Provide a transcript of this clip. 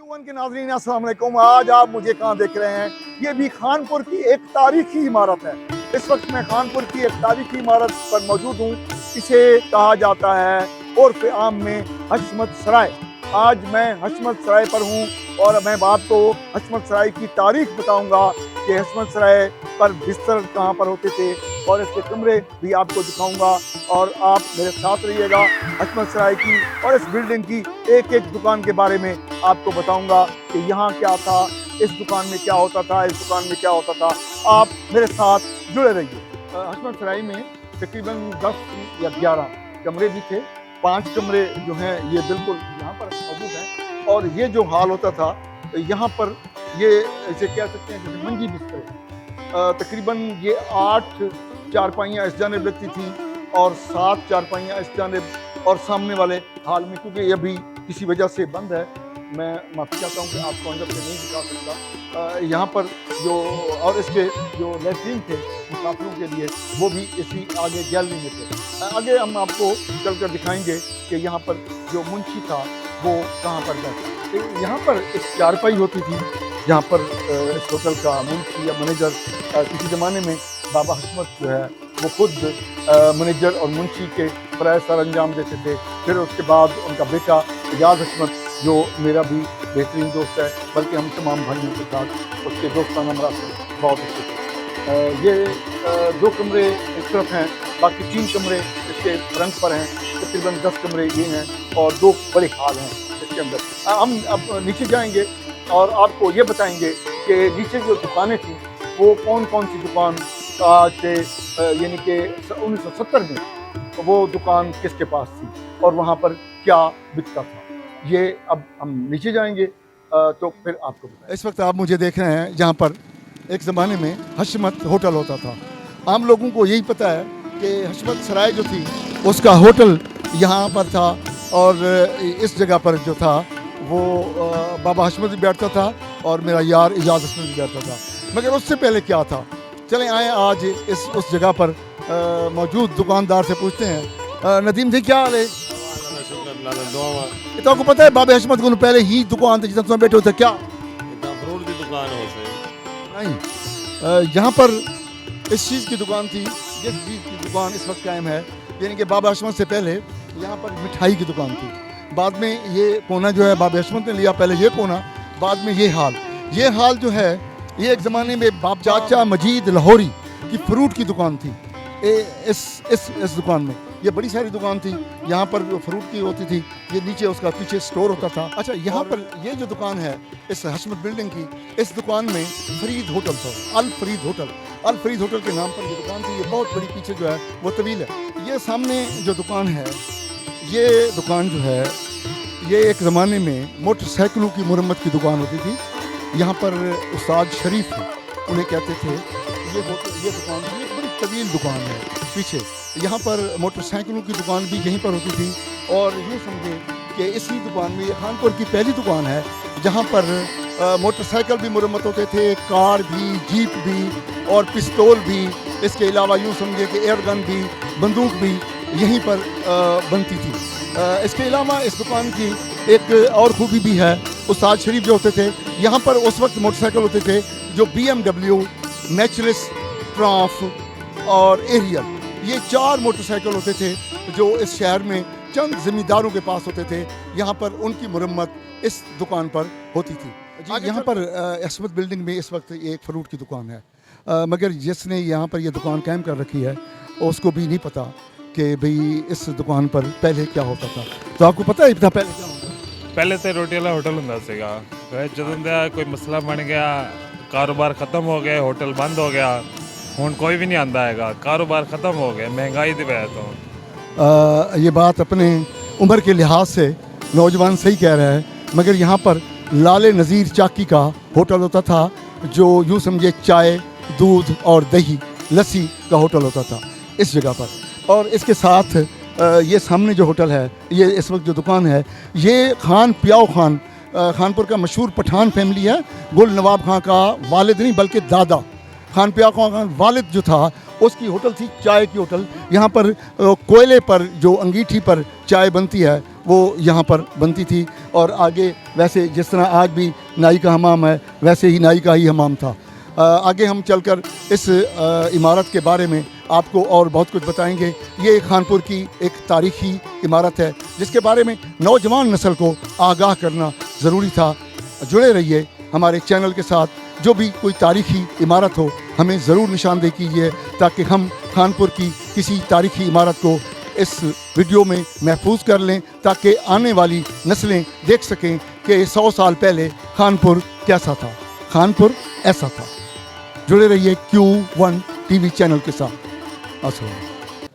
One के नाज़रीन अस्सलाम वालेकुम। आज आप मुझे कहाँ देख रहे हैं? ये भी खानपुर की एक तारीखी इमारत है। इस वक्त मैं खानपुर की एक तारीखी इमारत पर मौजूद हूँ। इसे कहा जाता है उर्फ आम में हशमत सराय। आज मैं हशमत सराय पर हूँ और मैं आपको हशमत सराय की तारीख बताऊँगा कि हशमत सराय पर बिस्तर कहाँ पर होते थे और इसके कमरे भी आपको दिखाऊंगा और आप मेरे साथ रहिएगा। हशमत सराय की और इस बिल्डिंग की एक एक दुकान के बारे में आपको बताऊंगा कि यहाँ क्या था, इस दुकान में क्या होता था, इस दुकान में क्या होता था। आप मेरे साथ जुड़े रहिए। हशमत सराय में तकरीबन 10 या 11 कमरे भी थे। 5 कमरे जो हैं ये बिल्कुल यहाँ पर मौजूद हैं और ये जो हाल होता था यहाँ पर ये इसे कह सकते हैं जैसे मंजी बिस्तर। तकरीबन ये 8 चारपाइयाँ इस जानिब लगती थी और 7 चारपाइयाँ इस जानिब और सामने वाले हाल में, क्योंकि ये अभी किसी वजह से बंद है, मैं माफ़ी चाहता हूँ कि आपको अंदर से नहीं दिखा सकता। यहाँ पर जो और इसके जो लेटरिन थे मुसाफिरों के लिए वो भी इसी आगे गैलरी में थे। आगे हम आपको चल कर दिखाएंगे कि यहाँ पर जो मुंशी था वो कहाँ पर बैठा। यहाँ पर एक चारपाई होती थी जहाँ पर इस होटल का मुंशी या मैनेजर किसी ज़माने में बाबा हशमत जो है वो खुद मैनेजर और मुंशी के फ़राइज़ सर अंजाम देते थे। फिर उसके बाद उनका बेटा इजाज़ हशमत जो मेरा भी बेहतरीन दोस्त है, बल्कि हम तमाम भाइयों के साथ उसके दोस्ताना मरासम बहुत अच्छे थे। ये 2 कमरे इस तरफ हैं, बाकी 3 कमरे इसके फ्रंट पर हैं। तकरीबन 10 कमरे ये हैं और 2 बड़े हाल हैं इसके अंदर। हम अब नीचे जाएंगे और आपको ये बताएंगे कि नीचे जो दुकानें थी वो कौन कौन सी दुकान आज से यानी कि 1970 में वो दुकान किसके पास थी और वहाँ पर क्या बिकता था। ये अब हम नीचे जाएंगे तो फिर आपको बताएं। इस वक्त आप मुझे देख रहे हैं जहाँ पर एक ज़माने में हशमत होटल होता था। आम लोगों को यही पता है कि हशमत सराय जो थी उसका होटल यहाँ पर था और इस जगह पर जो था वो बाबा हशमत भी बैठता था और मेरा यार इजाज़ हशमत भी बैठता था। मगर उससे पहले क्या था, चलें आए आज उस जगह पर मौजूद दुकानदार से पूछते हैं। नदीम जी क्या हाल है? तो आपको पता है बाबा हशमत को पहले ही दुकान थी जितना तुम बैठे होते क्या? फ्रूट की दुकान हो सही नहीं, यहाँ पर इस चीज़ की दुकान थी जिस चीज़ की दुकान इस वक्त कायम है, यानी कि बाबा हशमत से पहले यहाँ पर मिठाई की दुकान थी। बाद में ये कोना जो है बाबा हशमत ने लिया, पहले ये कोना, बाद में ये हाल जो है ये एक ज़माने में बाप चाचा मजीद लाहौरी की फ्रूट की दुकान थी। इस दुकान में ये बड़ी सारी दुकान थी, यहाँ पर फ्रूट की होती थी, ये नीचे उसका पीछे स्टोर होता था। अच्छा, यहाँ पर ये जो दुकान है इस हशमत बिल्डिंग की, इस दुकान में फरीद होटल था, अल फरीद होटल के नाम पर ये दुकान थी। ये बहुत बड़ी पीछे जो है वो तवील है। ये सामने जो दुकान है, ये दुकान जो है ये एक ज़माने में मोटरसाइकिलों की मुरम्मत की दुकान होती थी। यहाँ पर उस्ताद शरीफ उन्हें कहते थे। ये दुकान थी, एक बड़ी तवील दुकान है पीछे। यहाँ पर मोटरसाइकिलों की दुकान भी यहीं पर होती थी और यूँ समझे कि इसी दुकान में ये खानपुर की पहली दुकान है जहाँ पर मोटरसाइकिल भी मुरम्मत होते थे, कार भी, जीप भी और पिस्तौल भी। इसके अलावा यूँ समझे कि एयर गन भी, बंदूक भी यहीं पर बनती थी। इसके अलावा इस दुकान की एक और खूबी भी है, उस्ताद शरीफ जो होते थे यहाँ पर उस वक्त मोटरसाइकिल होते थे जो BMW, नेचुरलिस, ट्राफ और एरियल, ये 4 मोटरसाइकिल होते थे जो इस शहर में चंद ज़मींदारों के पास होते थे। यहाँ पर उनकी मुरम्मत इस दुकान पर होती थी। यहाँ पर हशमत बिल्डिंग में इस वक्त एक फ्रूट की दुकान है, मगर जिसने यहाँ पर ये दुकान कायम कर रखी है उसको भी नहीं पता कि भाई इस दुकान पर पहले क्या होता था। तो आपको पता है इतना पहले क्या होता? पहले तो रोटी वाला होटल ਹੁੰਦਾ ਸੀਗਾ, ਜਦੋਂ ਦਾ ਕੋਈ ਮਸਲਾ ਬਣ ਗਿਆ, ਕਾਰੋਬਾਰ ਖਤਮ ਹੋ ਗਿਆ, ਹੋਟਲ ਬੰਦ ਹੋ ਗਿਆ, ਹੁਣ ਕੋਈ ਵੀ नहीं आंदा हैगा, कारोबार ख़त्म हो गया महंगाई की वजह तो। ये बात अपने उम्र के लिहाज से नौजवान सही कह रहा है, मगर यहाँ पर लाले नज़ीर चाकी का होटल होता था जो यूँ समझे चाय, दूध और दही, लस्सी का होटल होता था इस जगह पर। और इसके साथ ये सामने जो होटल है, ये इस वक्त जो दुकान है, ये खान पियाओ खान खानपुर का मशहूर पठान फैमिली है। गुल नवाब खां का वालिद नहीं बल्कि दादा खान पियाओ खान वालिद जो था उसकी होटल थी, चाय की होटल। यहाँ पर कोयले पर जो अंगीठी पर चाय बनती है वो यहाँ पर बनती थी। और आगे वैसे जिस तरह आज भी नाई का हमाम है, वैसे ही नाई का ही हमाम था। आगे हम चलकर इस इमारत के बारे में आपको और बहुत कुछ बताएंगे। ये खानपुर की एक तारीखी इमारत है जिसके बारे में नौजवान नस्ल को आगाह करना ज़रूरी था। जुड़े रहिए हमारे चैनल के साथ। जो भी कोई तारीखी इमारत हो हमें ज़रूर निशानदेही कीजिए ताकि हम खानपुर की किसी तारीखी इमारत को इस वीडियो में महफूज कर लें, ताकि आने वाली नस्लें देख सकें कि 100 साल पहले खानपुर कैसा था, खानपुर ऐसा था। जुड़े रहिए Q1 TV चैनल के साथ। अस्सलाम।